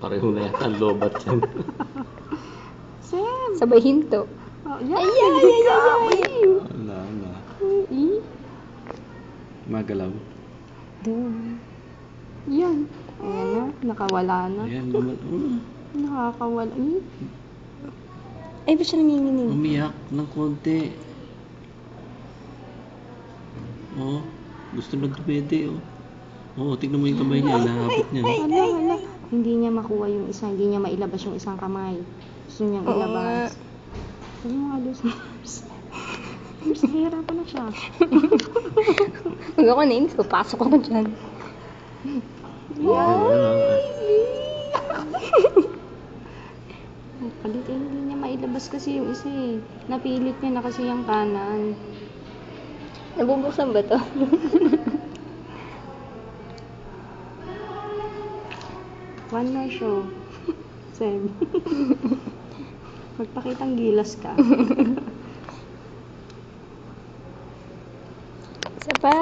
Pareho na yata ang lobat yan. Sam! Sabay hinto. Oh, yan! Ay! Wala na. Eh, Magalaw. Doon. yan. Ayan na, nakawala na. Ayan, Nakakawala. Eh, Ay, ba't siya nanginginig? umiyak ng konti. Oh, gusto na dumede, oh. Oh, tignan mo yung kamay niya, nahabot niya. hala. Hindi niya makuha yung isa, hindi niya mailabas yung isang kamay. Gusto niyang Oo ilabas. Ano nga doon sa nurse? Nurse, nahihirapan na siya. Pag ako nainis, papasok ako dyan. Palit eh, hindi niya mailabas kasi yung isa eh. Napilit niya na kasi yung kanan. Nabubuksan ba to? One more show. Sam. Magpakitang gilas ka. Isa pa.